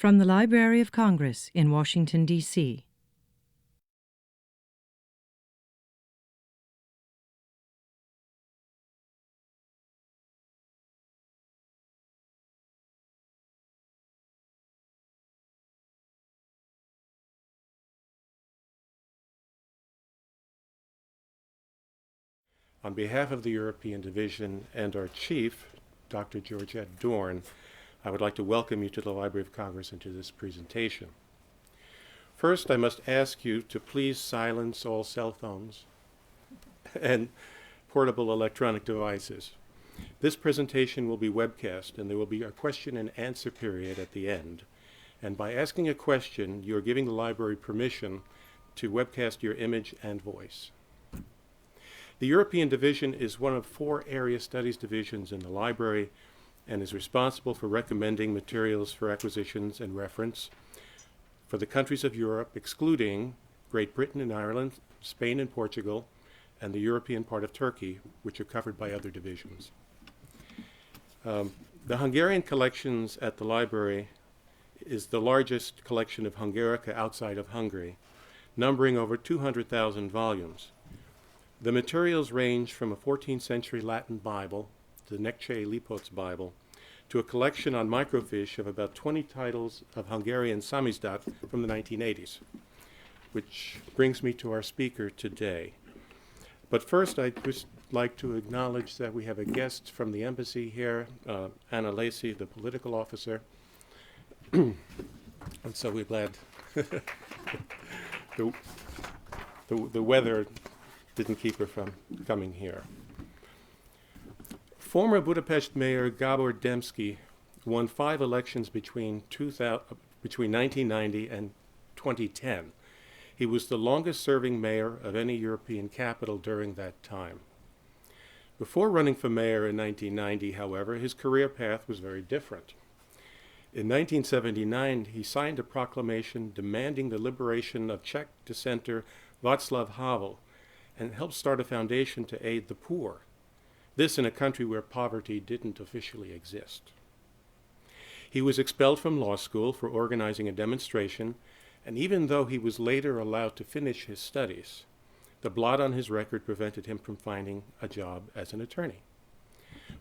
From the Library of Congress in Washington, D.C. On behalf of the European Division and our chief, Dr. Georgette Dorn, I would like to welcome you to the Library of Congress and to this presentation. First, I must ask you to please silence all cell phones and portable electronic devices. This presentation will be webcast, and there will be a question and answer period at the end. And by asking a question, you are giving the library permission to webcast your image and voice. The European Division is one of 4 area studies divisions in the library and is responsible for recommending materials for acquisitions and reference for the countries of Europe, excluding Great Britain and Ireland, Spain and Portugal, and the European part of Turkey, which are covered by other divisions. The Hungarian collections at the library is the largest collection of Hungarica outside of Hungary, numbering over 200,000 volumes. The materials range from a 14th century Latin Bible, the Necce Lipots Bible, to a collection on microfiche of about 20 titles of Hungarian Samizdat from the 1980s, which brings me to our speaker today. But first, I'd just like to acknowledge that we have a guest from the embassy here, Anna Lacey, the political officer. And so we're glad the weather didn't keep her from coming here. Former Budapest Mayor Gabor Demszky won 5 elections between 1990 and 2010. He was the longest-serving mayor of any European capital during that time. Before running for mayor in 1990, however, his career path was very different. In 1979, he signed a proclamation demanding the liberation of Czech dissenter Václav Havel and helped start a foundation to aid the poor. This in a country where poverty didn't officially exist. He was expelled from law school for organizing a demonstration, and even though he was later allowed to finish his studies, the blot on his record prevented him from finding a job as an attorney.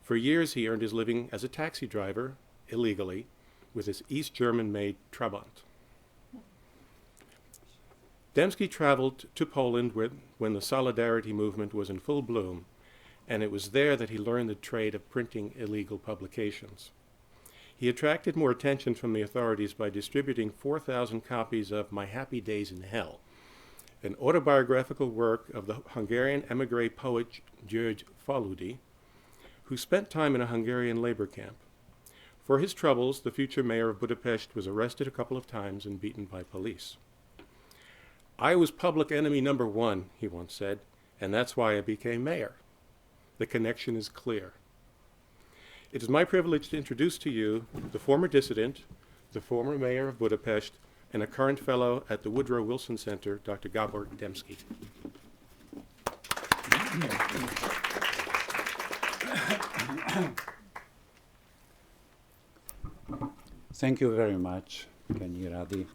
For years, he earned his living as a taxi driver, illegally, with his East German-made Trabant. Demszky traveled to Poland when the Solidarity movement was in full bloom, and it was there that he learned the trade of printing illegal publications. He attracted more attention from the authorities by distributing 4,000 copies of My Happy Days in Hell, an autobiographical work of the Hungarian émigré poet György Faludi, who spent time in a Hungarian labor camp. For his troubles, the future mayor of Budapest was arrested a couple of times and beaten by police. "I was public enemy number 1, he once said, and that's why I became mayor." The connection is clear. It is my privilege to introduce to you the former dissident, the former mayor of Budapest, and a current fellow at the Woodrow Wilson Center, Dr. Gabor Demszky. Thank you very much, Kenyiradi.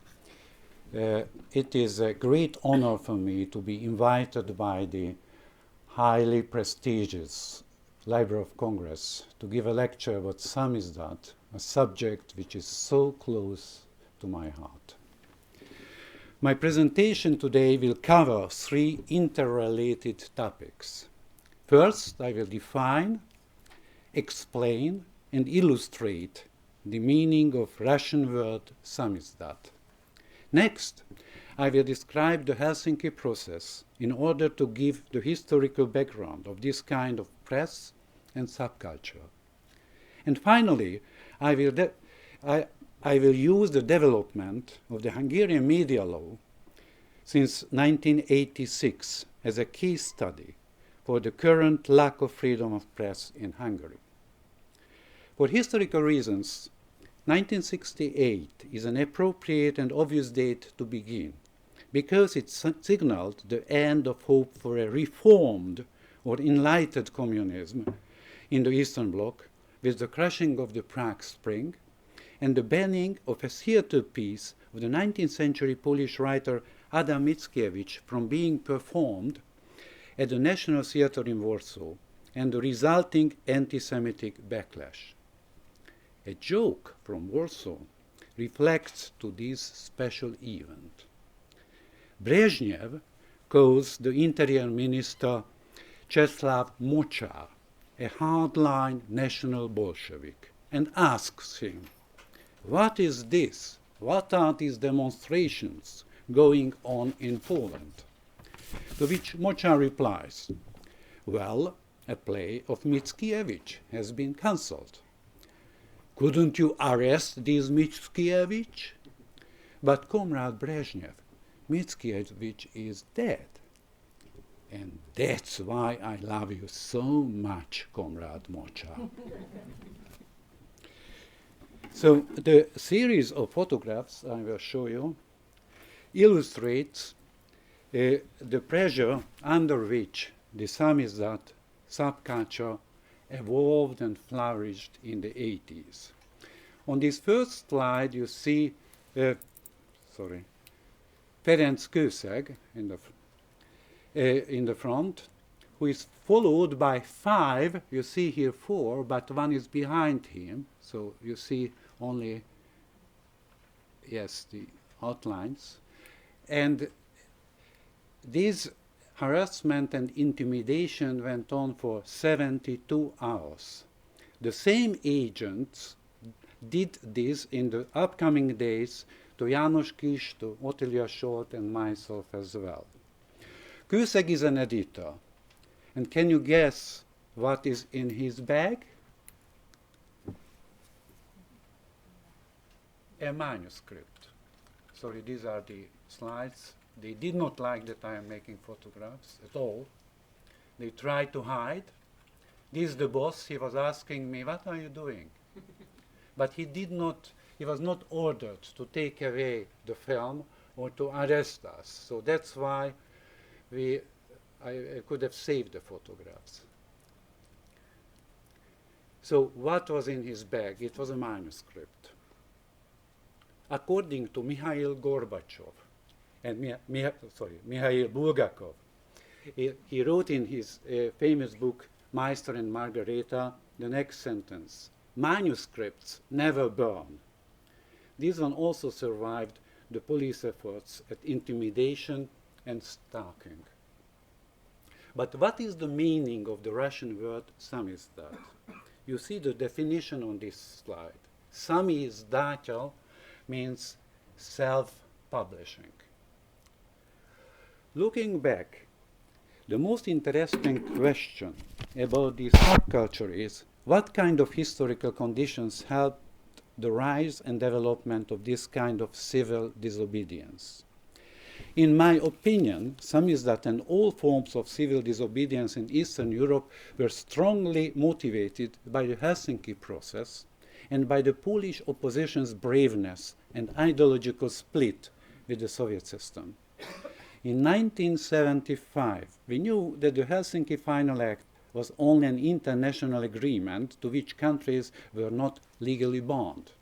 It is a great honor for me to be invited by the highly prestigious Library of Congress to give a lecture about Samizdat, a subject which is so close to my heart. My presentation today will cover 3 interrelated topics. First, I will define, explain, and illustrate the meaning of Russian word Samizdat. Next, I will describe the Helsinki process in order to give the historical background of this kind of press and subculture. And finally, I will use the development of the Hungarian media law since 1986 as a case study for the current lack of freedom of press in Hungary. For historical reasons, 1968 is an appropriate and obvious date to begin, because it signaled the end of hope for a reformed or enlightened communism in the Eastern Bloc with the crushing of the Prague Spring and the banning of a theater piece of the 19th century Polish writer Adam Mickiewicz from being performed at the National Theatre in Warsaw, and the resulting anti-Semitic backlash. A joke from Warsaw reflects to this special event. Brezhnev calls the Interior Minister Czeslaw Moczar a hardline national Bolshevik and asks him, "What is this? What are these demonstrations going on in Poland?" To which Moczar replies, "Well, a play of Mickiewicz has been cancelled. Couldn't you arrest this Mickiewicz?" "But, Comrade Brezhnev, Mickiewicz is dead. And that's why I love you so much, Comrade Moczar." So the series of photographs I will show you illustrates the pressure under which the Samizdat subculture evolved and flourished in the 80s. On this first slide you see Ferenc Kőszeg in the front, who is followed by 5, you see here 4, but one is behind him, so you see only, yes, the outlines. And this harassment and intimidation went on for 72 hours. The same agents did this in the upcoming days to János Kis, to Otilia Short, and myself as well. Kőszeg is an editor. And can you guess what is in his bag? A manuscript. Sorry, these are the slides. They did not like that I am making photographs at all. They tried to hide. This is the boss. He was asking me, "What are you doing?" But he was not ordered to take away the film or to arrest us. So that's why I could have saved the photographs. So what was in his bag? It was a manuscript. According to Mikhail Gorbachev and Mikhail Bulgakov, he wrote in his famous book Meister and Margareta the next sentence: "Manuscripts never burn." This one also survived the police efforts at intimidation and stalking. But what is the meaning of the Russian word samizdat? You see the definition on this slide. Samizdatel means self-publishing. Looking back, the most interesting question about this subculture is what kind of historical conditions helped the rise and development of this kind of civil disobedience. In my opinion, Samizdat and all forms of civil disobedience in Eastern Europe were strongly motivated by the Helsinki process and by the Polish opposition's braveness and ideological split with the Soviet system. In 1975, we knew that the Helsinki Final Act was only an international agreement to which countries were not legally bound.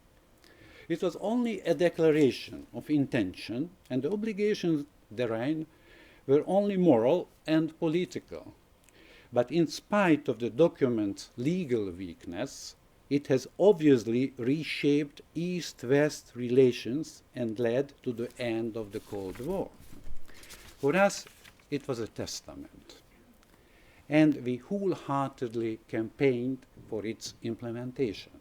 It was only a declaration of intention, and the obligations therein were only moral and political. But in spite of the document's legal weakness, it has obviously reshaped East-West relations and led to the end of the Cold War. For us, it was a testament, and we wholeheartedly campaigned for its implementation.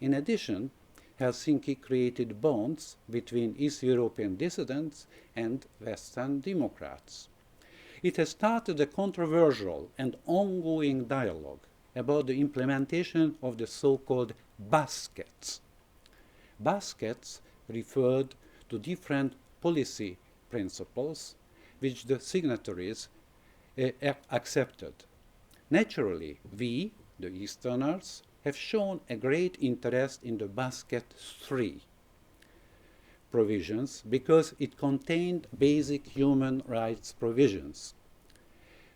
In addition, Helsinki created bonds between East European dissidents and Western Democrats. It has started a controversial and ongoing dialogue about the implementation of the so-called baskets. Baskets referred to different policy principles which the signatories accepted. Naturally, we, the Easterners, have shown a great interest in the Basket 3 provisions because it contained basic human rights provisions.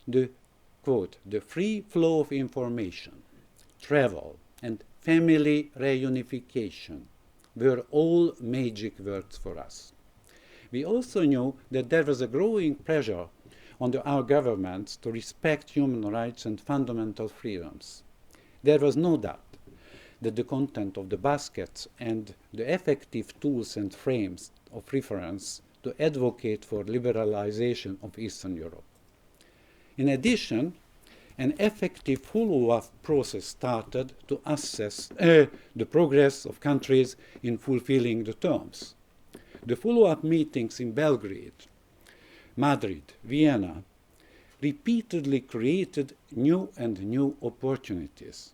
The, quote, "the free flow of information, travel, and family reunification were all magic words for us. We also knew that there was a growing pressure on our governments to respect human rights and fundamental freedoms. There was no doubt that the content of the baskets and the effective tools and frames of reference to advocate for liberalization of Eastern Europe. In addition, an effective follow-up process started to assess the progress of countries in fulfilling the terms. The follow-up meetings in Belgrade, Madrid, Vienna repeatedly created new opportunities.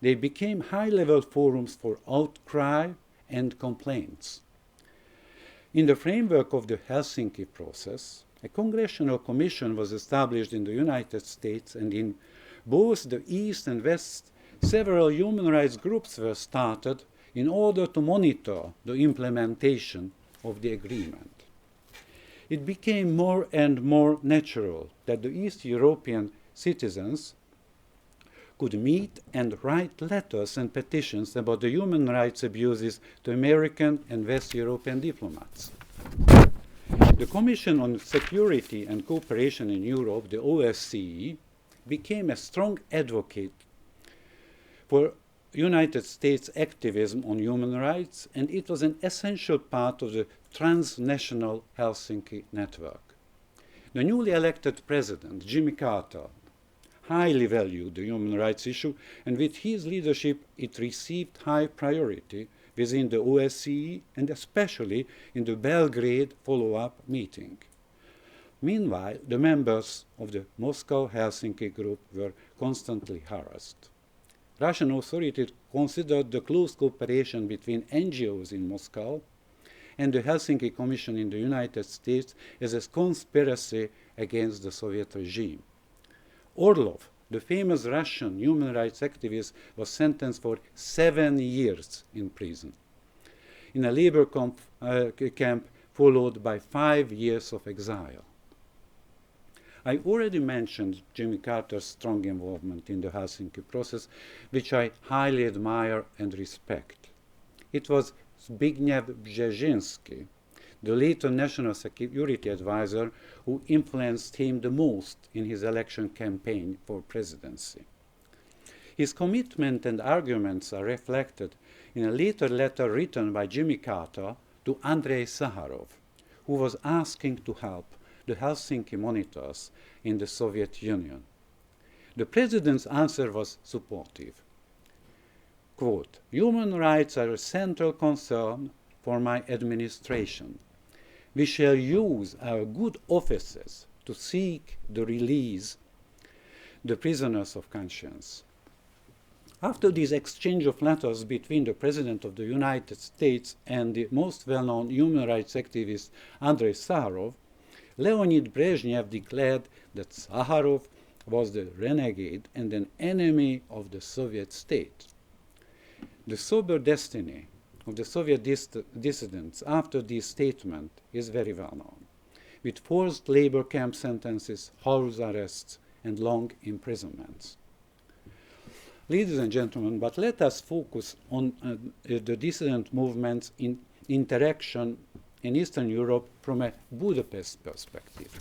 They became high-level forums for outcry and complaints. In the framework of the Helsinki process, a congressional commission was established in the United States, and in both the East and West, several human rights groups were started in order to monitor the implementation of the agreement. It became more and more natural that the East European citizens could meet and write letters and petitions about the human rights abuses to American and West European diplomats. The Commission on Security and Cooperation in Europe, the OSCE, became a strong advocate for United States activism on human rights, and it was an essential part of the transnational Helsinki network. The newly elected president, Jimmy Carter, highly valued the human rights issue, and with his leadership it received high priority within the OSCE and especially in the Belgrade follow-up meeting. Meanwhile, the members of the Moscow-Helsinki group were constantly harassed. Russian authorities considered the close cooperation between NGOs in Moscow and the Helsinki Commission in the United States as a conspiracy against the Soviet regime. Orlov, the famous Russian human rights activist, was sentenced for 7 years in prison, in a labor camp followed by 5 years of exile. I already mentioned Jimmy Carter's strong involvement in the Helsinki process, which I highly admire and respect. It was Zbigniew Brzezinski, the later national security advisor, who influenced him the most in his election campaign for presidency. His commitment and arguments are reflected in a later letter written by Jimmy Carter to Andrei Sakharov, who was asking to help the Helsinki monitors in the Soviet Union. The president's answer was supportive. Quote, "Human rights are a central concern for my administration. We shall use our good offices to seek the release the prisoners of conscience." After this exchange of letters between the President of the United States and the most well-known human rights activist Andrei Sakharov, Leonid Brezhnev declared that Sakharov was the renegade and an enemy of the Soviet state. The sober destiny of the Soviet dissidents after this statement is very well known, with forced labor camp sentences, house arrests, and long imprisonments. Ladies and gentlemen, but let us focus on the dissident movement's interaction in Eastern Europe from a Budapest perspective.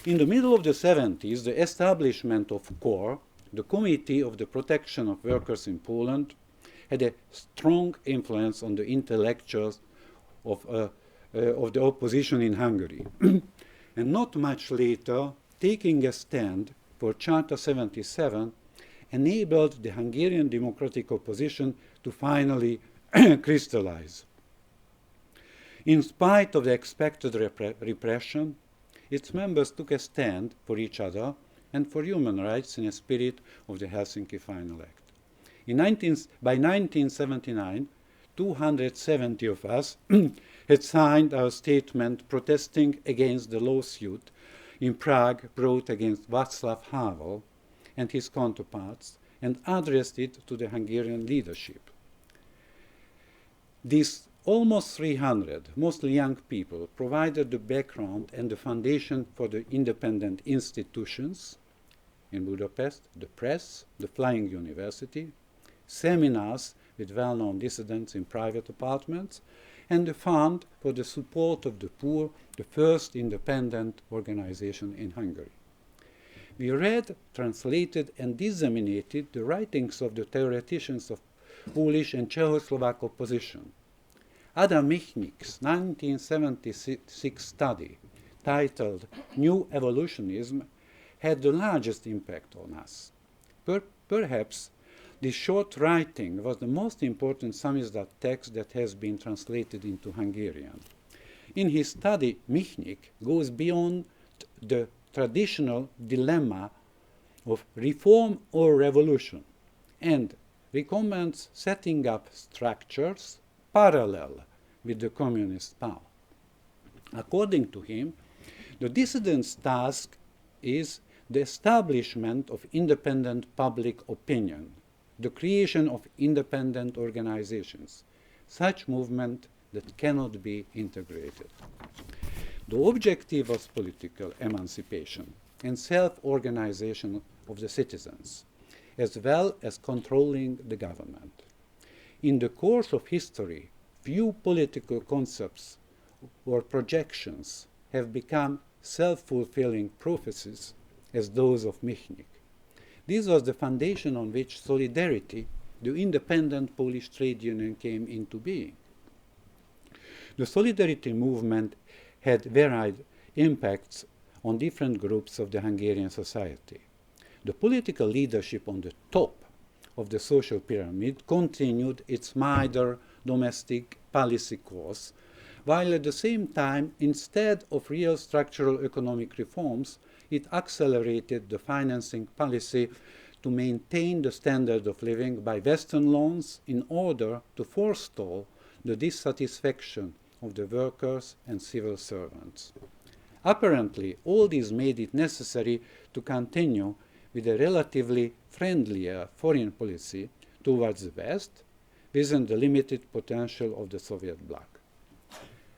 In the middle of the 70s, the establishment of KOR, the Committee of the Protection of Workers in Poland, had a strong influence on the intellectuals of the opposition in Hungary. And not much later, taking a stand for Charter 77 enabled the Hungarian democratic opposition to finally crystallize. In spite of the expected repression, its members took a stand for each other and for human rights in a spirit of the Helsinki Final Act. By 1979, 270 of us had signed our statement protesting against the lawsuit in Prague brought against Václav Havel and his counterparts, and addressed it to the Hungarian leadership. These almost 300, mostly young people, provided the background and the foundation for the independent institutions in Budapest, the press, the Flying University, seminars with well-known dissidents in private apartments, and the Fund for the Support of the Poor, the first independent organization in Hungary. We read, translated, and disseminated the writings of the theoreticians of Polish and Czechoslovak opposition. Adam Michnik's 1976 study, titled New Evolutionism, had the largest impact on us. Perhaps this short writing was the most important Samizdat text that has been translated into Hungarian. In his study, Michnik goes beyond the traditional dilemma of reform or revolution and recommends setting up structures parallel with the communist power. According to him, the dissident's task is the establishment of independent public opinion, the creation of independent organizations, such movement that cannot be integrated. The objective was political emancipation and self-organization of the citizens, as well as controlling the government. In the course of history, few political concepts or projections have become self-fulfilling prophecies as those of Michnik. This was the foundation on which Solidarity, the independent Polish trade union, came into being. The Solidarity movement had varied impacts on different groups of the Hungarian society. The political leadership on the top of the social pyramid continued its milder domestic policy course, while at the same time, instead of real structural economic reforms, it accelerated the financing policy to maintain the standard of living by Western loans in order to forestall the dissatisfaction of the workers and civil servants. Apparently, all this made it necessary to continue with a relatively friendlier foreign policy towards the West within the limited potential of the Soviet bloc.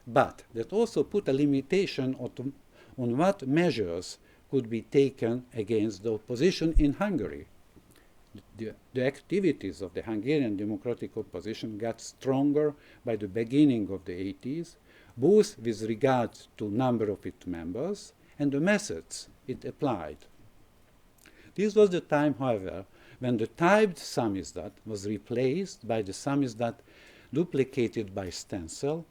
But that also put a limitation on what measures could be taken against the opposition in Hungary. The activities of the Hungarian democratic opposition got stronger by the beginning of the 80s, both with regard to number of its members and the methods it applied. This was the time, however, when the typed Samizdat was replaced by the Samizdat duplicated by stencil,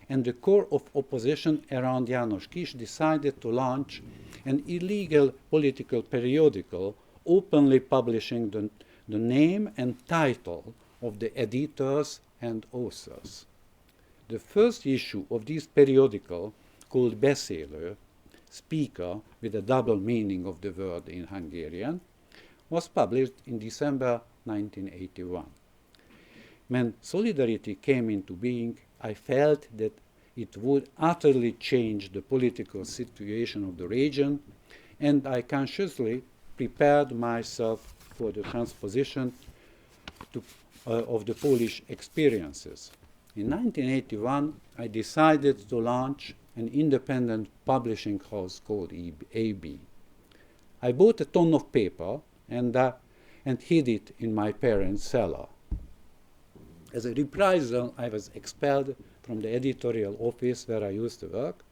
and the core of opposition around János Kis decided to launch an illegal political periodical openly publishing the name and title of the editors and authors. The first issue of this periodical, called Beszélő, speaker with a double meaning of the word in Hungarian, was published in December 1981. When Solidarity came into being, I felt that it would utterly change the political situation of the region, and I consciously prepared myself for the transposition of the Polish experiences. In 1981, I decided to launch an independent publishing house called AB. I bought a ton of paper and hid it in my parents' cellar. As a reprisal, I was expelled from the editorial office where I used to work,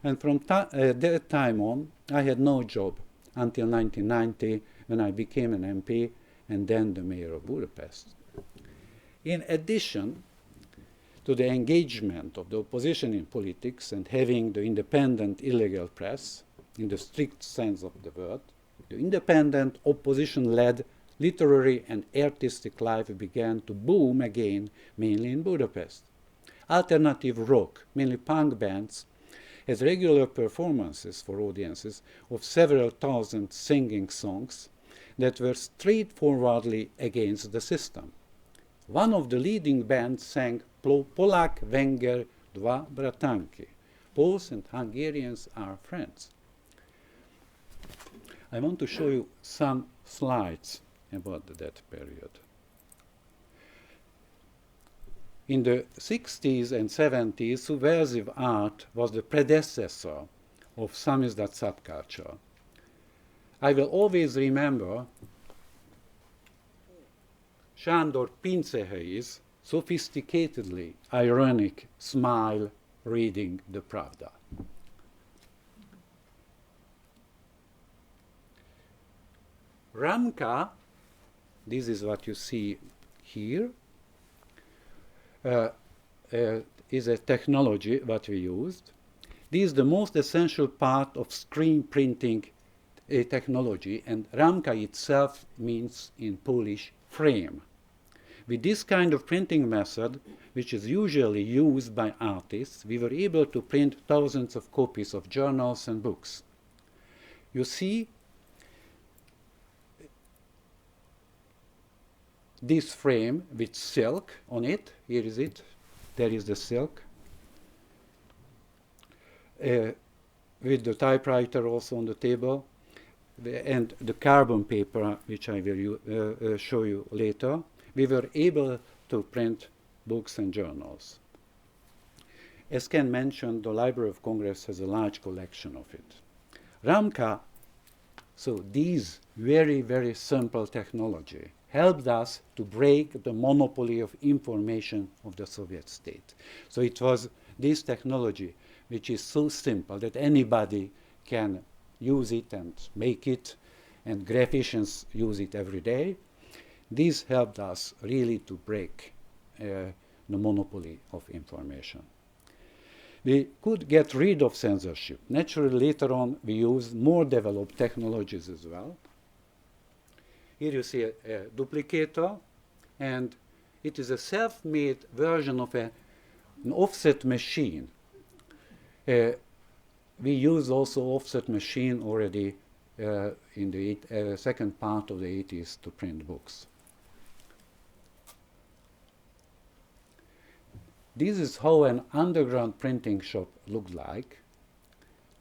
and from that time on, I had no job until 1990, when I became an MP and then the Mayor of Budapest. In addition to the engagement of the opposition in politics and having the independent illegal press, in the strict sense of the word, the independent opposition-led literary and artistic life began to boom again, mainly in Budapest. Alternative rock, mainly punk bands, had regular performances for audiences of several thousand singing songs that were straightforwardly against the system. One of the leading bands sang Polák, Wenger, Dva Bratanki. Poles and Hungarians are friends. I want to show you some slides about that period. In the 60s and 70s, subversive art was the predecessor of Samizdat subculture. I will always remember Sándor Pincehelyi's sophisticatedly ironic smile reading the Pravda. Ramka, this is what you see here, is a technology that we used. This is the most essential part of screen printing technology, and ramka itself means in Polish frame. With this kind of printing method, which is usually used by artists, we were able to print thousands of copies of journals and books. You see this frame with silk on it. Here is it. There is the silk. With the typewriter also on the table, and the carbon paper, which I will show you later. We were able to print books and journals. As Ken mentioned, the Library of Congress has a large collection of it. Ramka, so these very, very simple technology helped us to break the monopoly of information of the Soviet state. So it was this technology which is so simple that anybody can use it and make it, and graphicians use it every day. This helped us really to break the monopoly of information. We could get rid of censorship. Naturally, later on, we used more developed technologies as well. Here you see a duplicator, and it is a self-made version of an offset machine. We use also offset machine already in the second part of the 80s to print books. This is how an underground printing shop looked like.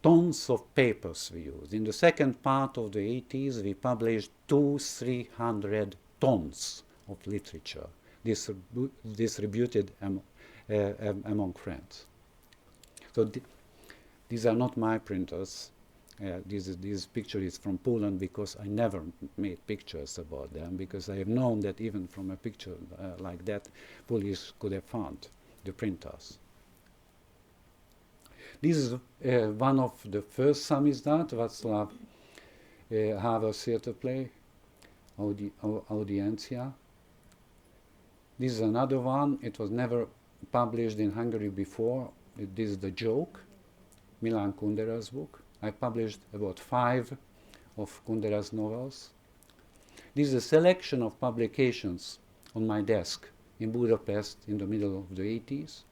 Tons of papers we used. In the second part of the 80s, we published 200-300 tons of literature distributed among friends. So these are not my printers. This picture is from Poland because I never made pictures about them, because I have known that even from a picture like that, police could have found the printers. This is one of the first Samizdat, Václav Havel's theater play, Audiencia. This is another one. It was never published in Hungary before. This is The Joke, Milan Kundera's book. I published about 5 of Kundera's novels. This is a selection of publications on my desk in Budapest in the middle of the 80s.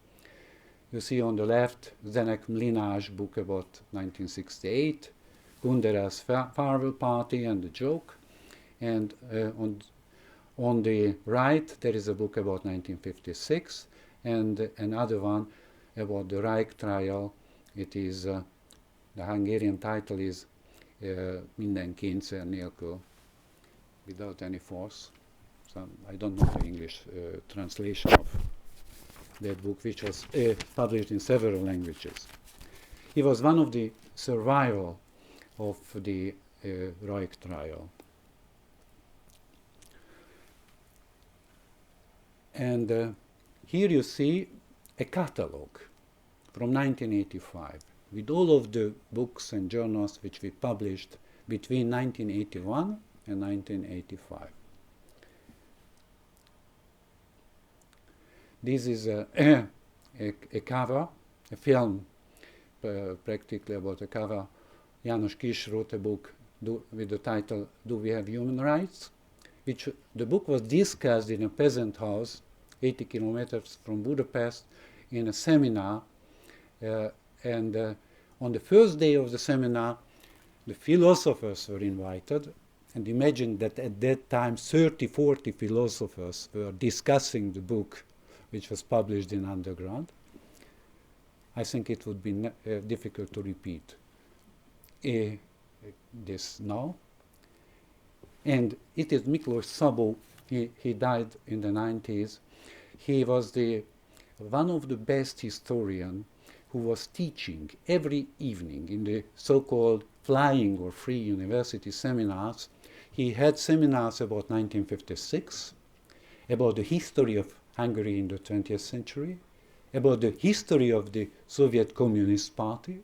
You see on the left, Zdenek Mlinár's book about 1968, Kundera's Farewell Party and The Joke, and on the right there is a book about 1956, and another one about the Reich trial. It is, the Hungarian title is Minden kényszer nélkül, without any force. So I don't know the English translation of that book, which was published in several languages. He was one of the survivors of the Reich trial. And here you see a catalogue from 1985 with all of the books and journals which we published between 1981 and 1985. This is a cover, a film practically about a cover. János Kiss wrote a book with the title Do We Have Human Rights? Which the book was discussed in a peasant house 80 kilometers from Budapest in a seminar, and on the first day of the seminar the philosophers were invited, and imagine that at that time 30-40 philosophers were discussing the book which was published in underground. I think it would be difficult to repeat this now. And it is Miklós Szabó. He died in the 90s. He was one of the best historians who was teaching every evening in the so-called flying or free university seminars. He had seminars about 1956, about the history of Hungary in the 20th century, about the history of the Soviet Communist Party,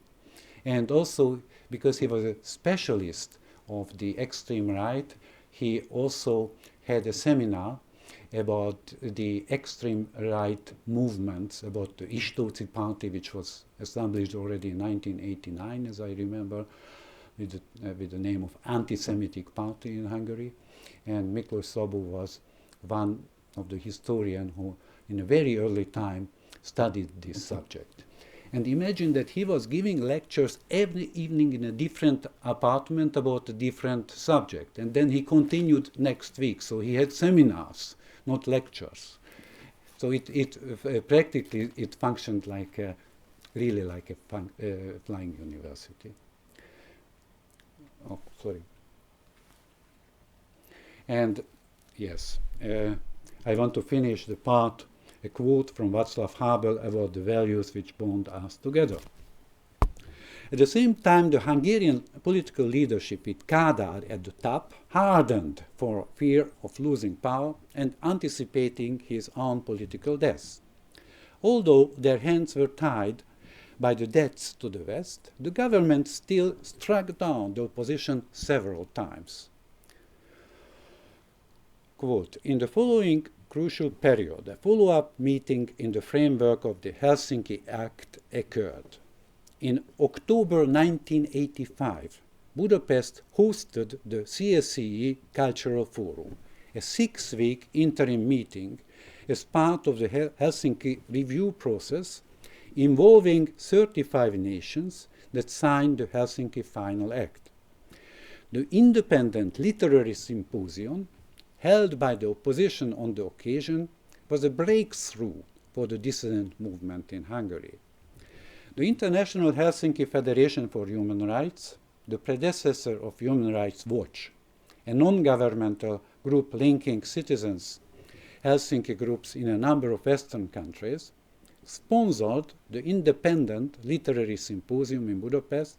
and also because he was a specialist of the extreme right, he also had a seminar about the extreme right movements, about the Istóci Party, which was established already in 1989, as I remember, with the name of Anti-Semitic Party in Hungary. And Miklós Szabó was one of the historians who, in a very early time, studied this subject. And imagine that he was giving lectures every evening in a different apartment about a different subject. And then he continued next week. So he had seminars, not lectures. So practically it functioned like really like a flying university. Oh, sorry. And yes, I want to finish the part, a quote from Václav Havel about the values which bond us together. At the same time, the Hungarian political leadership with Kádár at the top hardened for fear of losing power and anticipating his own political death. Although their hands were tied by the debts to the West, the government still struck down the opposition several times. Quote, in the following crucial period, a follow-up meeting in the framework of the Helsinki Act occurred. In October 1985, Budapest hosted the CSCE Cultural Forum, a 6-week interim meeting as part of the Helsinki review process involving 35 nations that signed the Helsinki Final Act. The Independent Literary Symposium, held by the opposition on the occasion, was a breakthrough for the dissident movement in Hungary. The International Helsinki Federation for Human Rights, the predecessor of Human Rights Watch, a non-governmental group linking citizens' Helsinki groups in a number of Western countries, sponsored the Independent Literary Symposium in Budapest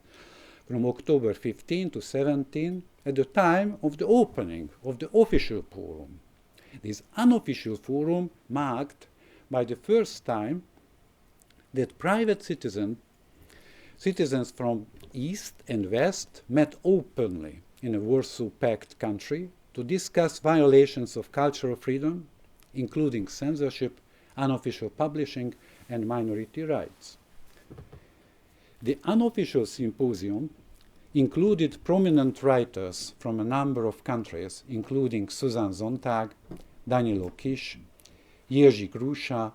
from October 15 to 17 at the time of the opening of the official forum. This unofficial forum marked by the first time that private citizens from East and West met openly in a Warsaw Pact country to discuss violations of cultural freedom, including censorship, unofficial publishing, and minority rights. The unofficial symposium included prominent writers from a number of countries, including Susan Sontag, Danilo Kiss, Jerzy Grusha,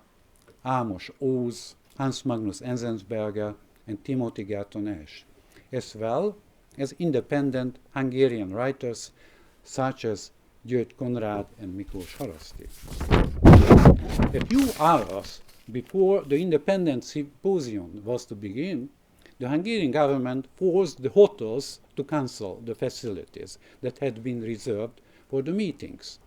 Amos Oz, Hans Magnus Enzensberger, and Timothy Garton Ash, as well as independent Hungarian writers such as György Konrád and Miklós Haraszti. A few hours before the independent symposium was to begin, the Hungarian government forced the hotels to cancel the facilities that had been reserved for the meetings.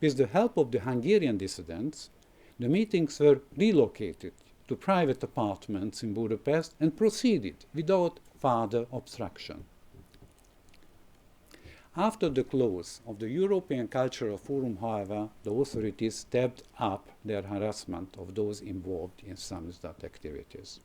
With the help of the Hungarian dissidents, the meetings were relocated to private apartments in Budapest and proceeded without further obstruction. After the close of the European Cultural Forum, however, the authorities stepped up their harassment of those involved in Samizdat activities.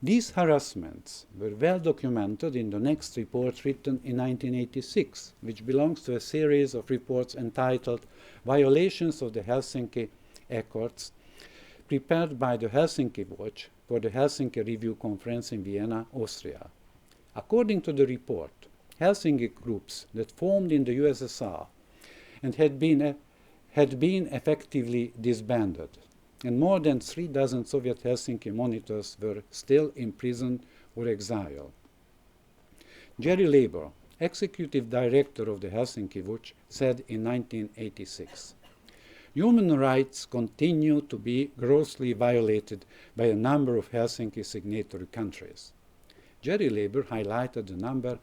These harassments were well documented in the next report written in 1986, which belongs to a series of reports entitled Violations of the Helsinki Accords, prepared by the Helsinki Watch for the Helsinki Review Conference in Vienna, Austria. According to the report, Helsinki groups that formed in the USSR and had been effectively disbanded, and more than 36 Soviet Helsinki monitors were still imprisoned or exiled. Jerry Leiber, executive director of the Helsinki Watch, said in 1986, "Human rights continue to be grossly violated by a number of Helsinki signatory countries." Jerry Leiber highlighted the number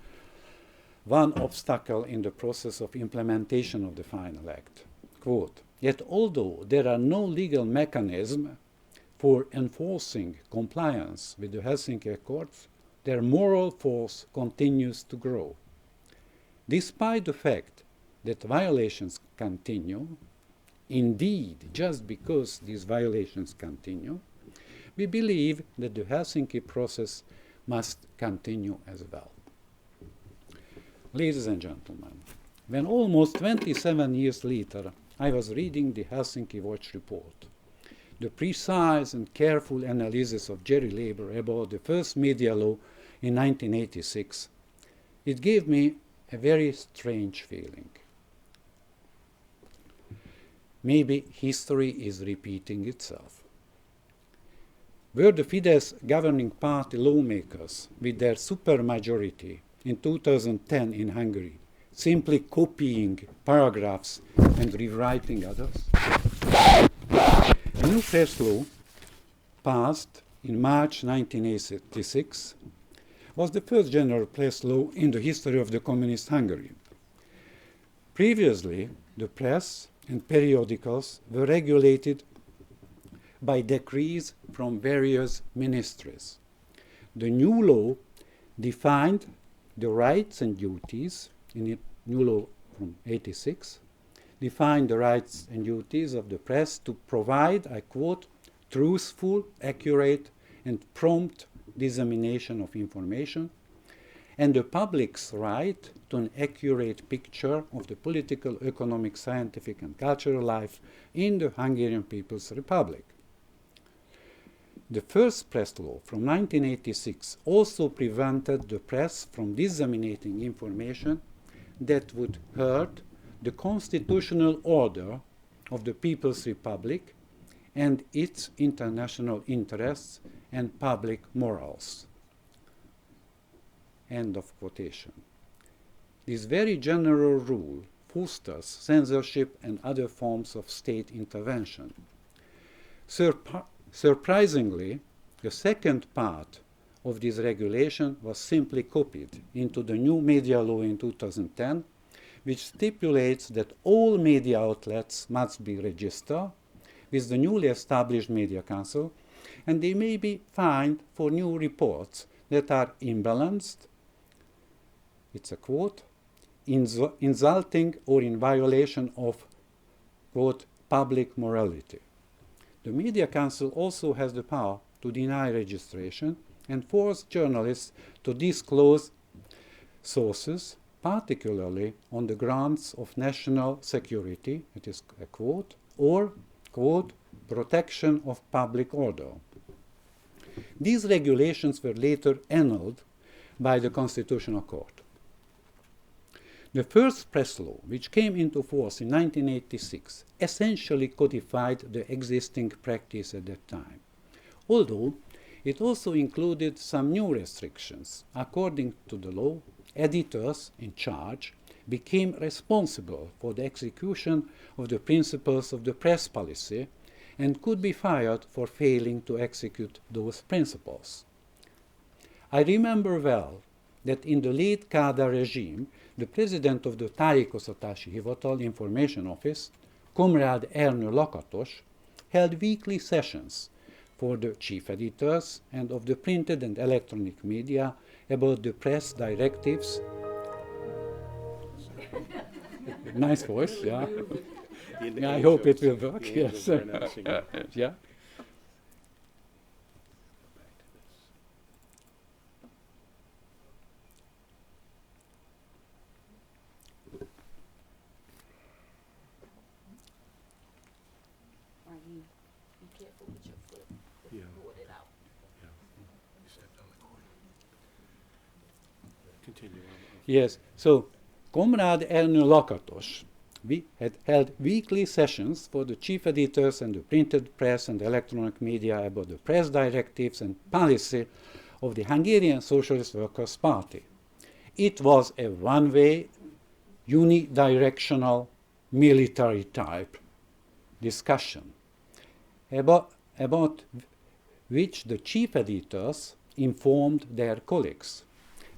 one obstacle in the process of implementation of the Final Act. Quote, "Yet although there are no legal mechanisms for enforcing compliance with the Helsinki Accords, their moral force continues to grow. Despite the fact that violations continue, indeed, just because these violations continue, we believe that the Helsinki process must continue as well. Ladies and gentlemen, when almost 27 years later I was reading the Helsinki Watch report, the precise and careful analysis of Jerry Leiber about the first media law in 1986, it gave me a very strange feeling. Maybe history is repeating itself. Were the Fidesz governing party lawmakers, with their supermajority in 2010 in Hungary, simply copying paragraphs and rewriting others? A new press law, passed in March 1986, was the first general press law in the history of the communist Hungary. Previously, the press and periodicals were regulated by decrees from various ministries. The new law defined the rights and duties, in the new law from 86, defined the rights and duties of the press to provide, I quote, truthful, accurate, and prompt dissemination of information, and the public's right to an accurate picture of the political, economic, scientific, and cultural life in the Hungarian People's Republic. The first press law from 1986 also prevented the press from disseminating information that would hurt the constitutional order of the People's Republic and its international interests and public morals. End of quotation. This very general rule fosters censorship and other forms of state intervention. Surprisingly, the second part of this regulation was simply copied into the new media law in 2010, which stipulates that all media outlets must be registered with the newly established Media Council, and they may be fined for new reports that are imbalanced, it's a quote, insulting or in violation of, quote, public morality. The Media Council also has the power to deny registration and force journalists to disclose sources, particularly on the grounds of national security, it is a quote, or, quote, protection of public order. These regulations were later annulled by the Constitutional Court. The first press law, which came into force in 1986, essentially codified the existing practice at that time, although it also included some new restrictions. According to the law, editors in charge became responsible for the execution of the principles of the press policy and could be fired for failing to execute those principles. I remember well that in the late Kádár regime, the president of the Tájékoztatási Hivatal Information Office, Comrade Ernő Lakatos, held weekly sessions for the chief editors and of the printed and electronic media about the press directives. Nice voice, yeah. Yeah, I hope it will work, yes. Yeah. Yes, so Comrade Ernő Lakatos, we had held weekly sessions for the chief editors and the printed press and electronic media about the press directives and policy of the Hungarian Socialist Workers' Party. It was a one-way, unidirectional, military-type discussion about which the chief editors informed their colleagues.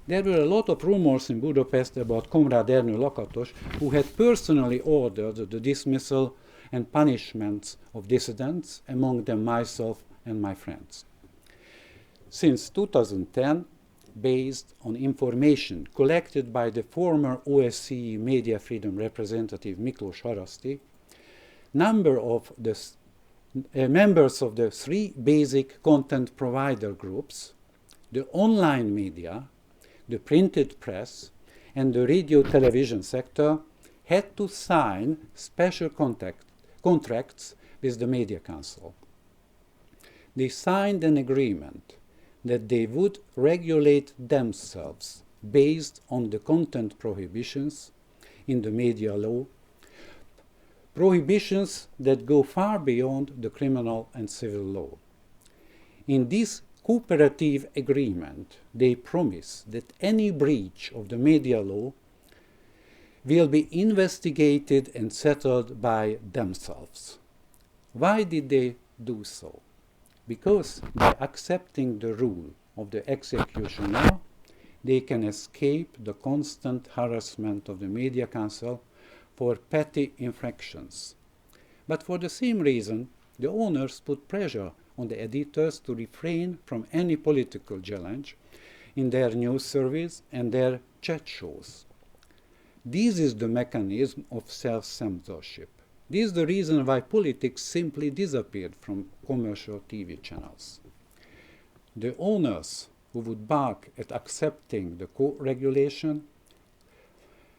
There were a lot of rumors in Budapest about Comrade Ernő Lakatos, who had personally ordered the dismissal and punishments of dissidents, among them myself and my friends. Since 2010, based on information collected by the former OSCE Media Freedom representative Miklós Haraszti, number of the members of the three basic content provider groups, the online media, the printed press, and the radio television sector, had to sign special contracts with the Media Council. They signed an agreement that they would regulate themselves based on the content prohibitions in the media law, prohibitions that go far beyond the criminal and civil law. In this cooperative agreement, they promise that any breach of the media law will be investigated and settled by themselves. Why did they do so? Because by accepting the rule of the executioner, they can escape the constant harassment of the Media Council for petty infractions. But for the same reason, the owners put pressure on the editors to refrain from any political challenge in their news service and their chat shows. This is the mechanism of self-censorship. This is the reason why politics simply disappeared from commercial TV channels. The owners who would balk at accepting the co-regulation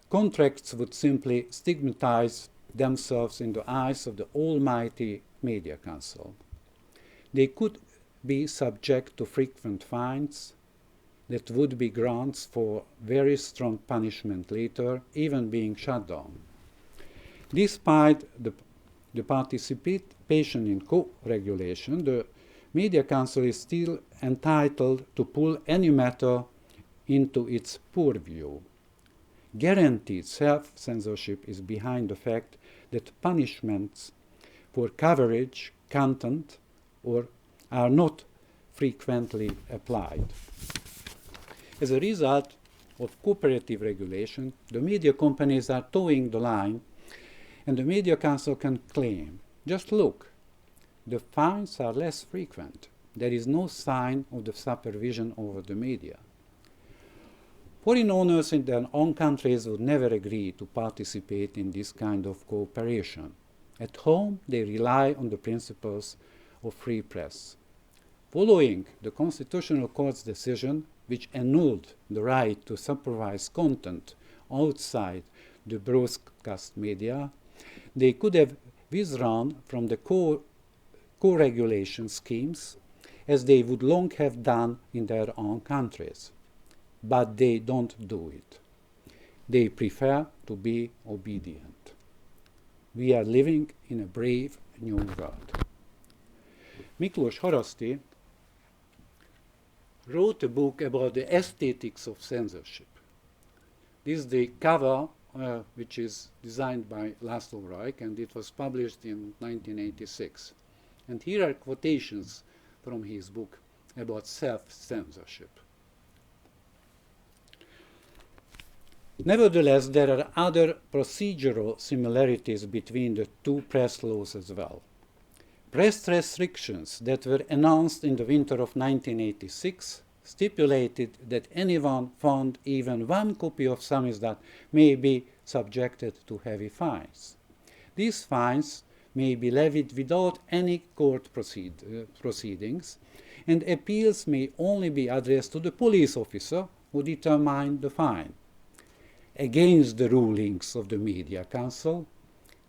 contracts would simply stigmatize themselves in the eyes of the almighty Media Council. They could be subject to frequent fines that would be grounds for very strong punishment later, even being shut down. Despite the participation in co-regulation, the Media Council is still entitled to pull any matter into its purview. Guaranteed self-censorship is behind the fact that punishments for coverage, content, are not frequently applied. As a result of cooperative regulation, the media companies are towing the line, and the Media Council can claim, just look, the fines are less frequent. There is no sign of the supervision over the media. Foreign owners in their own countries would never agree to participate in this kind of cooperation. At home, they rely on the principles of free press. Following the Constitutional Court's decision, which annulled the right to supervise content outside the broadcast media, they could have withdrawn from the co-regulation schemes, as they would long have done in their own countries. But they don't do it. They prefer to be obedient. We are living in a brave new world. Miklós Haraszti wrote a book about the aesthetics of censorship. This is the cover, which is designed by Laszlo Rajk, and it was published in 1986. And here are quotations from his book about self-censorship. Nevertheless, there are other procedural similarities between the two press laws as well. Press restrictions that were announced in the winter of 1986 stipulated that anyone found even one copy of Samizdat may be subjected to heavy fines. These fines may be levied without any court proceedings, and appeals may only be addressed to the police officer who determined the fine. Against the rulings of the Media Council,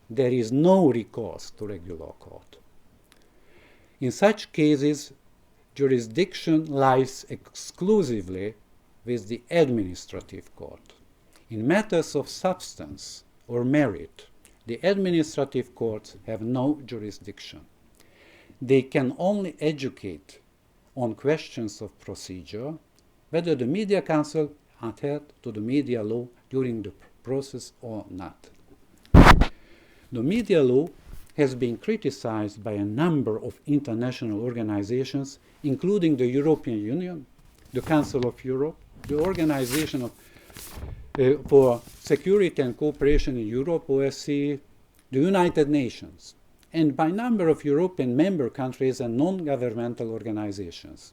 there is no recourse to regular court. In such cases, jurisdiction lies exclusively with the administrative court. In matters of substance or merit, the administrative courts have no jurisdiction. They can only educate on questions of procedure, whether the Media Council adhered to the media law during the process or not. The media law has been criticized by a number of international organizations, including the European Union, the Council of Europe, the Organization for Security and Cooperation in Europe, OSCE, the United Nations, and by a number of European member countries and non-governmental organizations.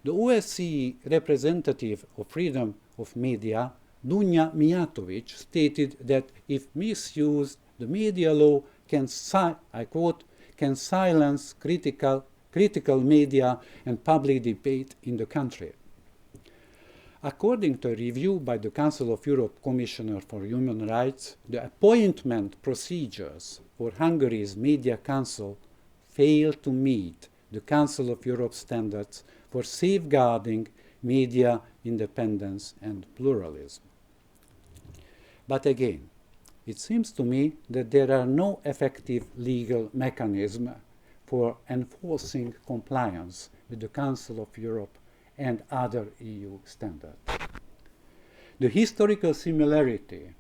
The OSCE representative of freedom of media, Dunja Mijatovic, stated that if misused, the media law I quote, can silence critical media and public debate in the country. According to a review by the Council of Europe Commissioner for Human Rights, the appointment procedures for Hungary's Media Council fail to meet the Council of Europe standards for safeguarding media independence and pluralism. But again, it seems to me that there are no effective legal mechanisms for enforcing compliance with the Council of Europe and other EU standards. The historical similarity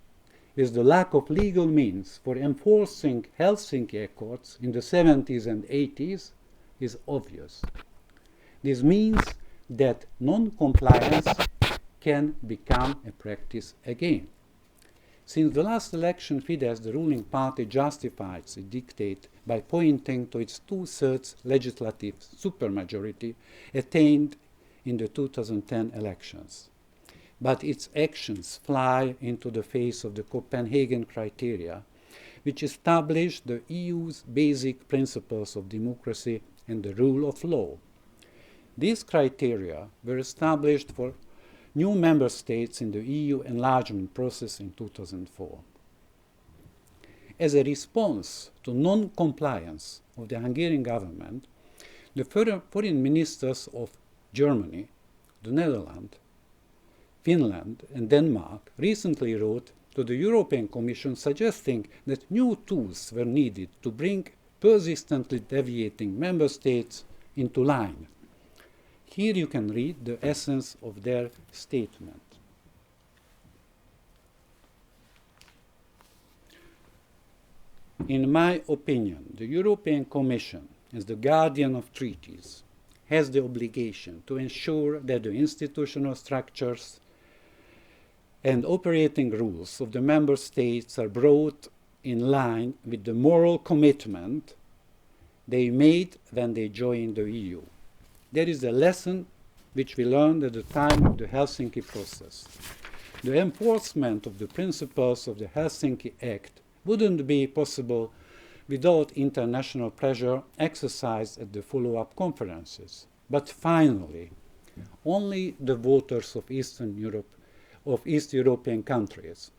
with the lack of legal means for enforcing Helsinki Accords in the 70s and 80s is obvious. This means that non-compliance can become a practice again. Since the last election, Fidesz, the ruling party, justified its dictate by pointing to its two-thirds legislative supermajority attained in the 2010 elections. But its actions fly into the face of the Copenhagen criteria, which establish the EU's basic principles of democracy and the rule of law. These criteria were established for new member states in the EU enlargement process in 2004. As a response to non-compliance of the Hungarian government, the foreign ministers of Germany, the Netherlands, Finland, and Denmark recently wrote to the European Commission suggesting that new tools were needed to bring persistently deviating member states into line. Here you can read the essence of their statement. In my opinion, the European Commission, as the guardian of treaties, has the obligation to ensure that the institutional structures and operating rules of the member states are brought in line with the moral commitment they made when they joined the EU. There is a lesson which we learned at the time of the Helsinki process. The enforcement of the principles of the Helsinki Act wouldn't be possible without international pressure exercised at the follow-up conferences. But finally, only the voters of Eastern Europe, of East European countries,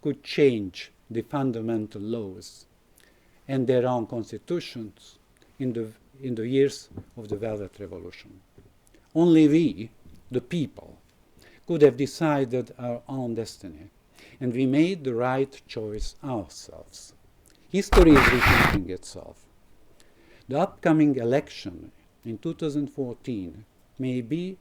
could change the fundamental laws and their own constitutions in the years of the Velvet Revolution. Only we, the people, could have decided our own destiny, and we made the right choice ourselves. History is repeating itself. The upcoming election in 2014 may be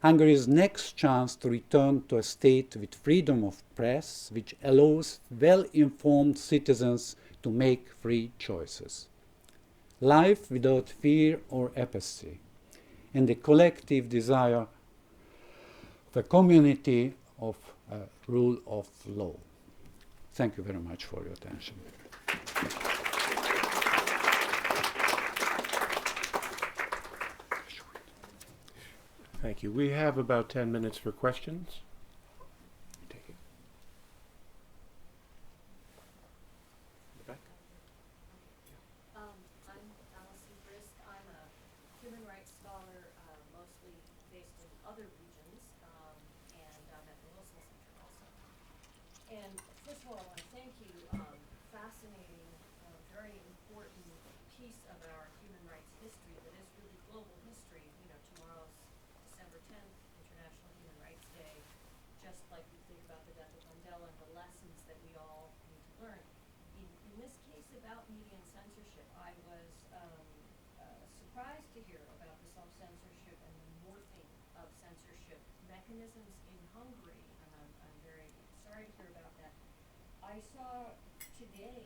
Hungary's next chance to return to a state with freedom of press, which allows well-informed citizens to make free choices. Life without fear or apathy, and the collective desire of a community of rule of law. Thank you very much for your attention. Thank you. We have about 10 minutes for questions. Take it. Rebecca? I'm Alison Brisk. I'm a human rights scholar, mostly based in other regions, and I'm at the Wilson Center also. And first of all, I want to thank you. Fascinating, very important piece of our human rights history that is really global history. You know, tomorrow's December 10th, International Human Rights Day, just like we think about the death of Mandela and the lessons that we all need to learn. In this case about media and censorship, I was surprised to hear about the self-censorship and the morphing of censorship mechanisms in Hungary, and I'm very sorry to hear about that. I saw today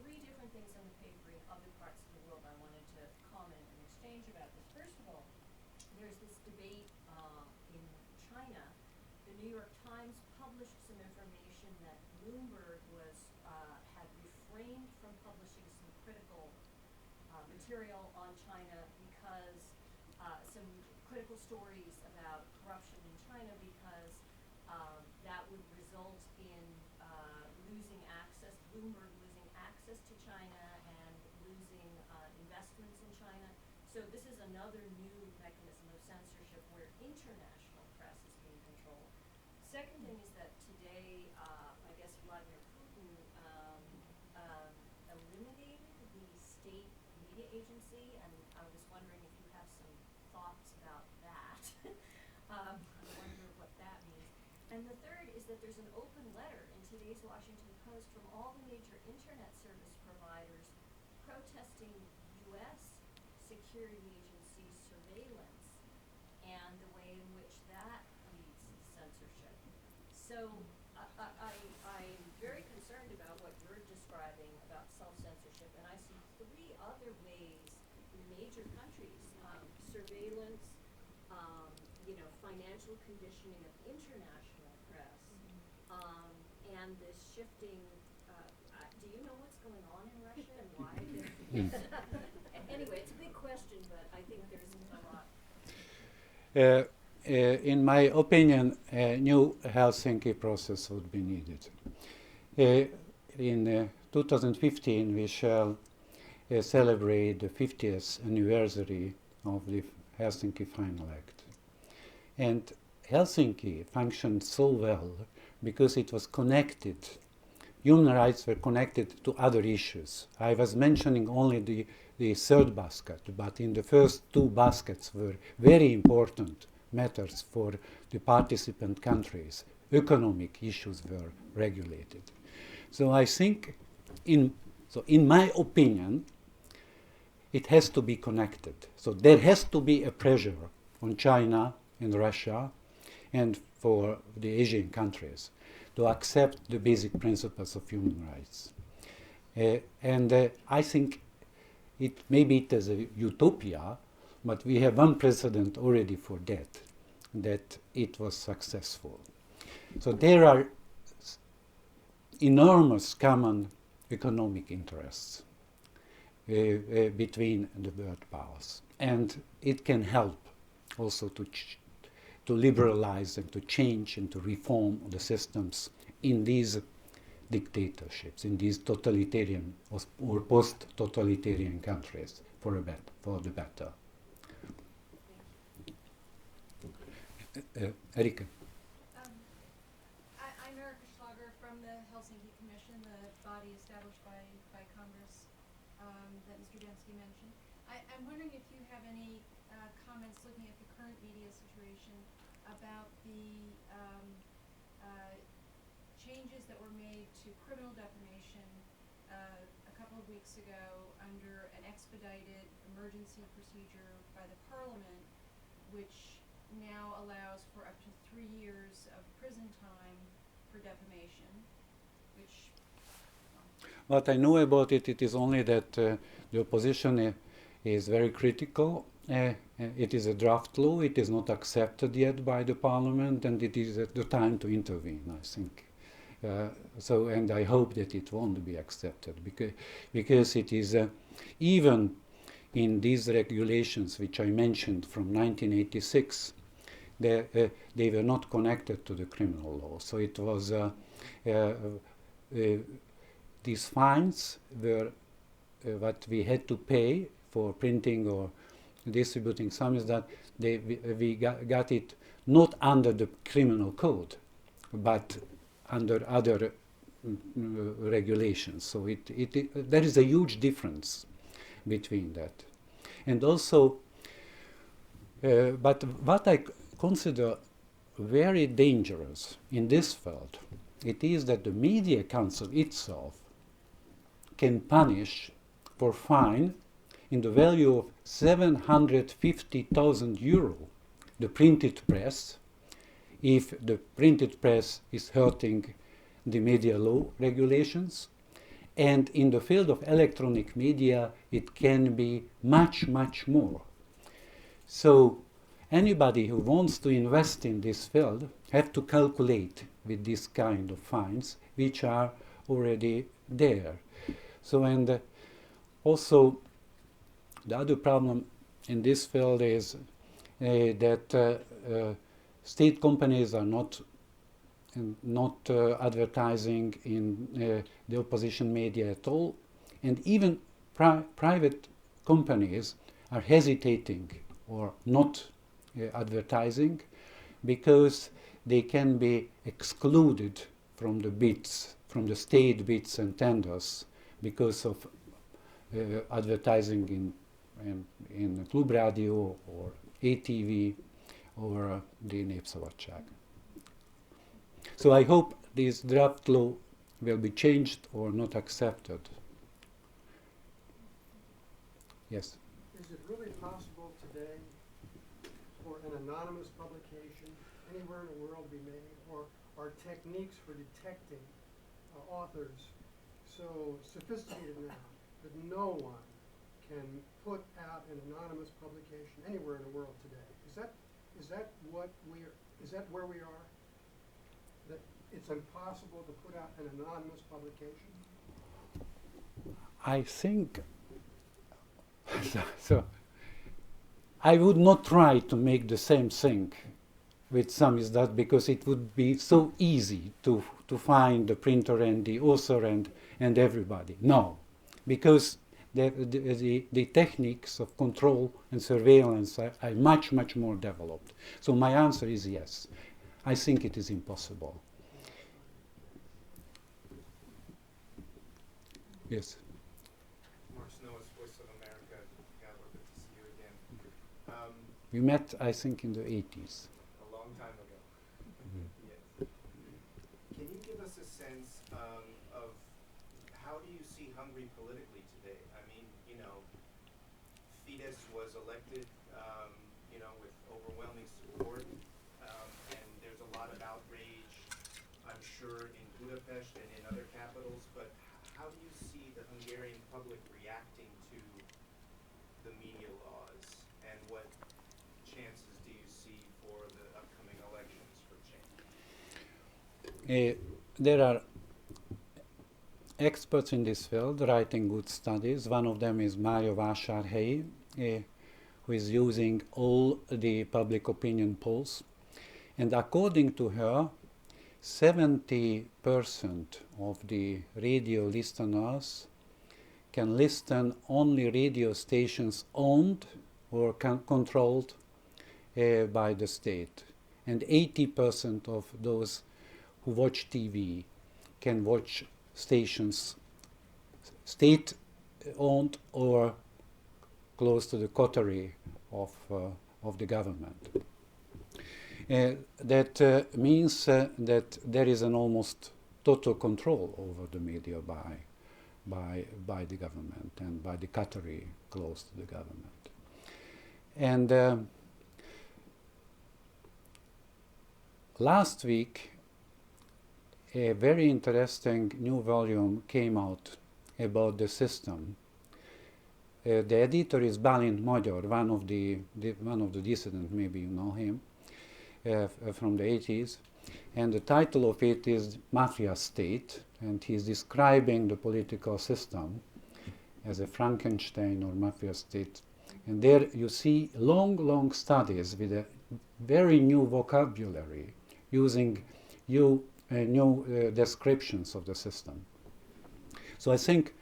3 different things in the paper in other parts of the world I wanted to comment and exchange about this. First of all, there's this debate in China. The New York Times published some information that Bloomberg had refrained from publishing some critical material on China because some critical stories about corruption in China because that would result in Bloomberg losing access to China. So this is another new mechanism of censorship where international press is being controlled. Second thing is that today, I guess Vladimir Putin eliminated the state media agency, and I was wondering if you have some thoughts about that. I wonder what that means. And the third is that there's an open letter in today's Washington Post from all the major internet service providers protesting U.S. security agency surveillance and the way in which that leads to censorship. So I'm very concerned about what you're describing about self-censorship, and I see three other ways in major countries: surveillance, financial conditioning of international press, and this shifting. Do you know what's going on in Russia and why? Anyway, it's a big question, but I think there's a lot. In my opinion, a new Helsinki process would be needed. In 2015, we shall celebrate the 50th anniversary of the Helsinki Final Act. And Helsinki functioned so well because it was connected. Human rights were connected to other issues. I was mentioning only the third basket, but in the first two baskets were very important matters for the participant countries. Economic issues were regulated. So I think, in my opinion, it has to be connected. So there has to be a pressure on China and Russia and for the Asian countries to accept the basic principles of human rights. I think maybe it is a utopia, but we have one precedent already for that it was successful. So there are enormous common economic interests between the world powers, and it can help also to liberalize and to change and to reform the systems in these dictatorships, in these totalitarian or post-totalitarian countries for the better. Erika. I'm Erika Schlager from the Helsinki Commission, the body established by Congress that Mr. Demszky mentioned. I'm wondering if you have any comments looking at the current media situation about the changes that were made to criminal defamation a couple of weeks ago under an expedited emergency procedure by the Parliament, which now allows for up to 3 years of prison time for defamation, which... What I know about it is only that the opposition is very critical. It is a draft law, it is not accepted yet by the Parliament, and it is the time to intervene, I think. And I hope that it won't be accepted, because it is, even in these regulations which I mentioned from 1986, they were not connected to the criminal law. So it was, these fines were what we had to pay for printing or distributing Samizdat. We got it not under the criminal code, but under other regulations. So there is a huge difference between that. And also, but what I consider very dangerous in this field, it is that the Media Council itself can punish for fine in the value of 750,000 euro the printed press, if the printed press is hurting the media law regulations. And in the field of electronic media, it can be much, much more. So anybody who wants to invest in this field have to calculate with this kind of fines, which are already there. So, and also the other problem in this field is that state companies are not advertising in the opposition media at all, and even private companies are hesitating or not advertising because they can be excluded from the bids, from the state bids and tenders because of advertising in Klub Radio or ATV or the Népszabadság. So I hope this draft law will be changed or not accepted. Yes? Is it really possible today for an anonymous publication anywhere in the world to be made, or are techniques for detecting authors so sophisticated now that no one can put out an anonymous publication anywhere in the world today? Is that where we are? That it's impossible to put out an anonymous publication? I think so. I would not try to make the same thing with Samizdat because it would be so easy to find the printer and the author and everybody. No, because the techniques of control and surveillance are much, much more developed. So my answer is yes. I think it is impossible. Yes. We met, I think, in the 80s. A long time ago. Yes. Can you give us a sense of how do you see Hungary politically today? I mean, you know, Fidesz was elected, you know, with overwhelming support, and there's a lot of outrage, I'm sure, in Budapest and in other capitals, but how do you see the Hungarian public reacting to the media laws, and what chances do you see for the upcoming elections for change? There are experts in this field writing good studies. One of them is Mária Vásárhelyi, who is using all the public opinion polls. And according to her, 70% of the radio listeners can listen only radio stations owned or controlled by the state. And 80% of those who watch TV can watch stations state-owned or close to the coterie of the government. That means that there is an almost total control over the media by the government and by the coterie close to the government. And last week, a very interesting new volume came out about the system. The editor is Bálint Magyar, one of the Dissident, maybe you know him, from the 80s. And the title of it is Mafia State, and he's describing the political system as a Frankenstein or mafia state. And there you see long studies with a very new vocabulary, using new descriptions of the system. So I think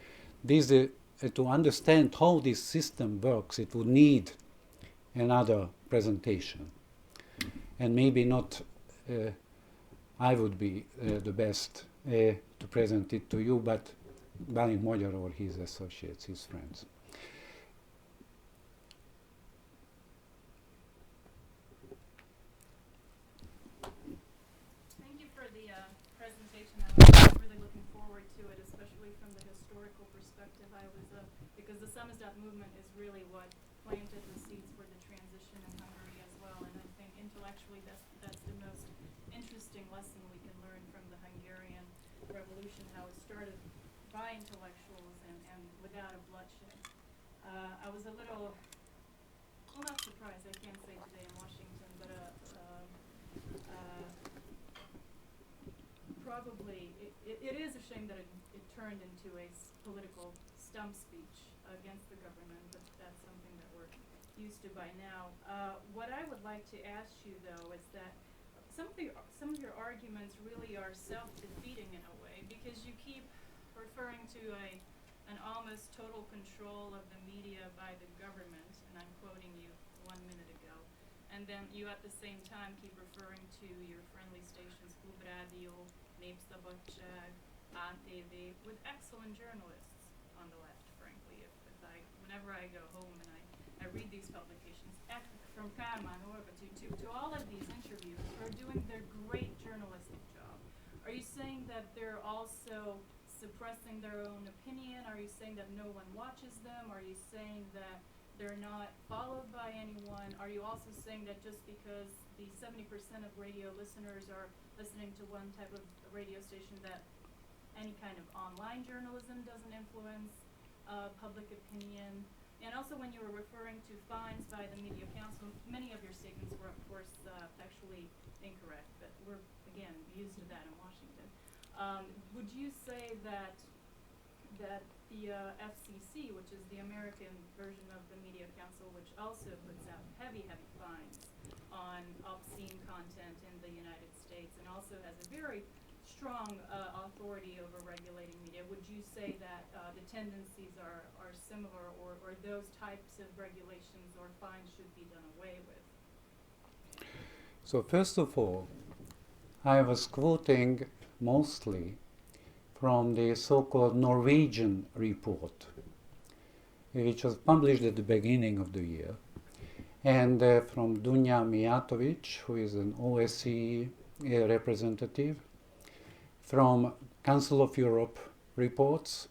this, to understand how this system works, it would need another presentation. And maybe not I would be the best to present it to you, but Bálint Magyar or his associates, his friends. Thank you for the presentation. I was really looking forward to it, especially from the historical perspective. Because the Samizdat movement is really what planted the seeds for the transition in Hungary as well. And I think intellectually that's the most interesting lesson we can learn from the Hungarian Revolution, how it started by intellectuals and without a bloodshed. I was a little, well, not surprised, I can't say today in Washington, but probably, it is a shame that it turned into a political stump speech against the government, but that's something that we're used to by now. What I would like to ask you, though, is that some of your arguments really are self-defeating in a way, because you keep referring to an almost total control of the media by the government, and I'm quoting you 1 minute ago. And then you at the same time keep referring to your friendly stations, Klub Radio, Népszabadság, ATV, with excellent journalists on the left, frankly. Whenever I go home and I read these publications, from Kálmán Orva to all of these interviewers who are doing their great journalistic job. Are you saying that they're also suppressing their own opinion? Are you saying that no one watches them? Are you saying that they're not followed by anyone? Are you also saying that just because the 70% of radio listeners are listening to one type of radio station, that any kind of online journalism doesn't influence public opinion? And also, when you were referring to fines by the Media Council, many of your statements were, of course, factually incorrect, but we're, again, used to that in Washington. Would you say that the FCC, which is the American version of the Media Council, which also puts out heavy, heavy fines on obscene content in the United States, and also has a very strong authority over regulating media, would you say that the tendencies are similar, or those types of regulations or fines should be done away with? So first of all, I was quoting mostly from the so-called Norwegian report, which was published at the beginning of the year, and from Dunja Mijatovic, who is an OSCE representative, from Council of Europe reports,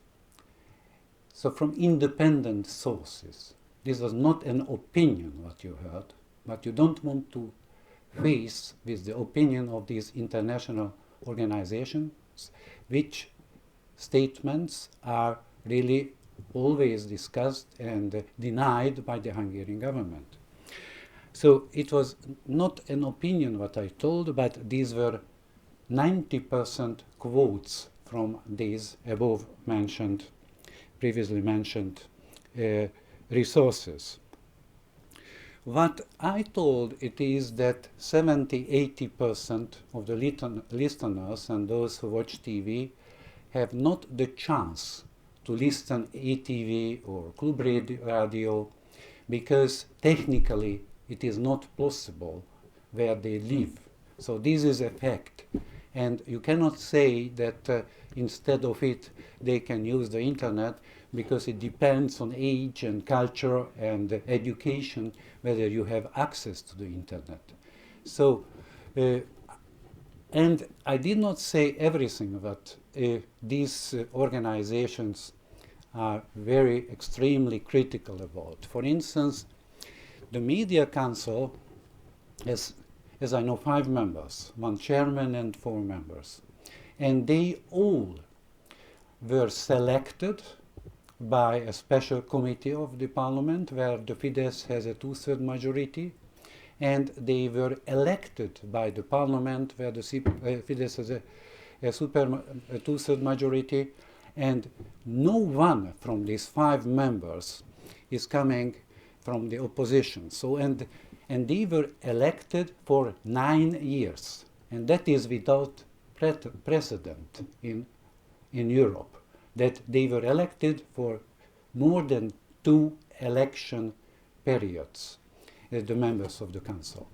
so from independent sources. This was not an opinion, what you heard, but you don't want to face with the opinion of these international organizations, which statements are really always discussed and denied by the Hungarian government. So it was not an opinion what I told, but these were 90% quotes from these above mentioned, previously mentioned resources. What I told it is that 70–80% of the listeners and those who watch TV have not the chance to listen ATV or Klub Radio because technically it is not possible where they live. So this is a fact. And you cannot say that instead of it they can use the internet, because it depends on age and culture and education whether you have access to the internet. So, and I did not say everything that these organizations are very extremely critical about. For instance, the Media Council has, as I know, 5 members, 1 chairman and 4 members. And they all were selected by a special committee of the parliament where the Fidesz has a 2/3 majority, and they were elected by the parliament where the Fidesz has a 2/3 majority, and no one from these 5 members is coming from the opposition. So, and they were elected for 9 years, and that is without precedent in Europe, that they were elected for more than 2 election periods as the members of the council.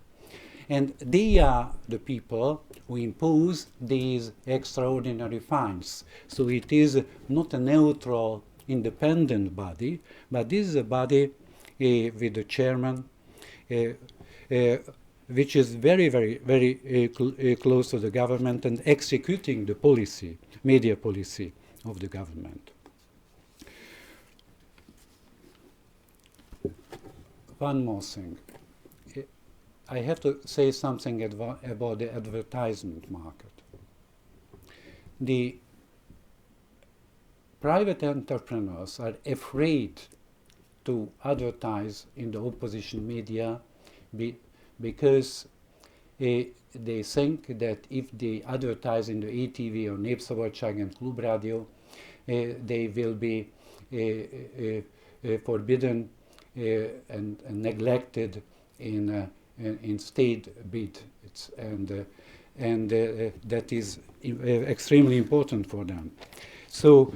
And they are the people who impose these extraordinary fines. So it is not a neutral, independent body, but this is a body with the chairman, which is very, very, very close to the government and executing the policy, media policy of the government. One more thing. I have to say something about the advertisement market. The private entrepreneurs are afraid to advertise in the opposition media because they think that if they advertise in the ATV or Népszabadság and Klub Radio, they will be forbidden and neglected in state bid, and that is extremely important for them. So,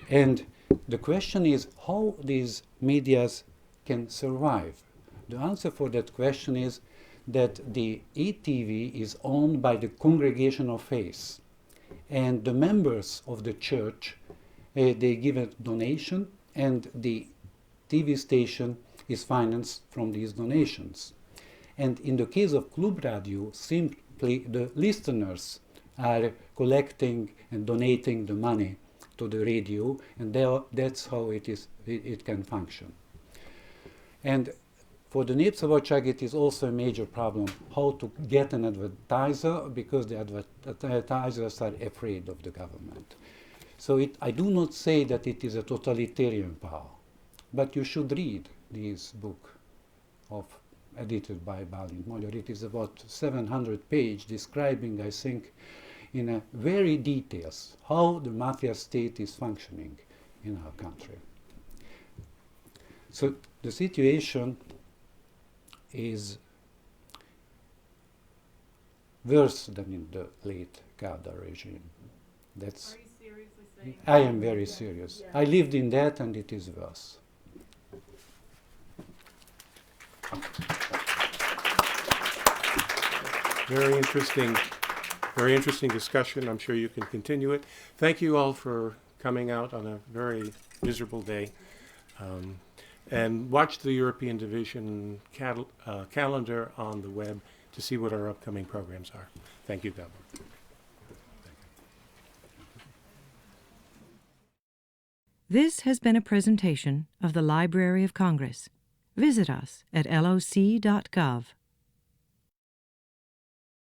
and the question is how these medias can survive? The answer for that question is that the ETV is owned by the Congregation of Faith, and the members of the church, they give a donation, and the TV station is financed from these donations. And in the case of Klub Radio, simply the listeners are collecting and donating the money to the radio, and that's how it can function. And for the Népszabadság, it is also a major problem how to get an advertiser, because the advertisers are afraid of the government. So I do not say that it is a totalitarian power, but you should read this book edited by Bálint Magyar. It is about 700 pages describing, I think, in a very details how the mafia state is functioning in our country. So the situation is worse than in the late Kádár regime. That's. Are you seriously saying? I am very serious. Yeah. I lived in that, and it is worse. Very interesting discussion. I'm sure you can continue it. Thank you all for coming out on a very miserable day. And watch the European Division calendar on the web to see what our upcoming programs are. Thank you, Gabor. This has been a presentation of the Library of Congress. Visit us at loc.gov.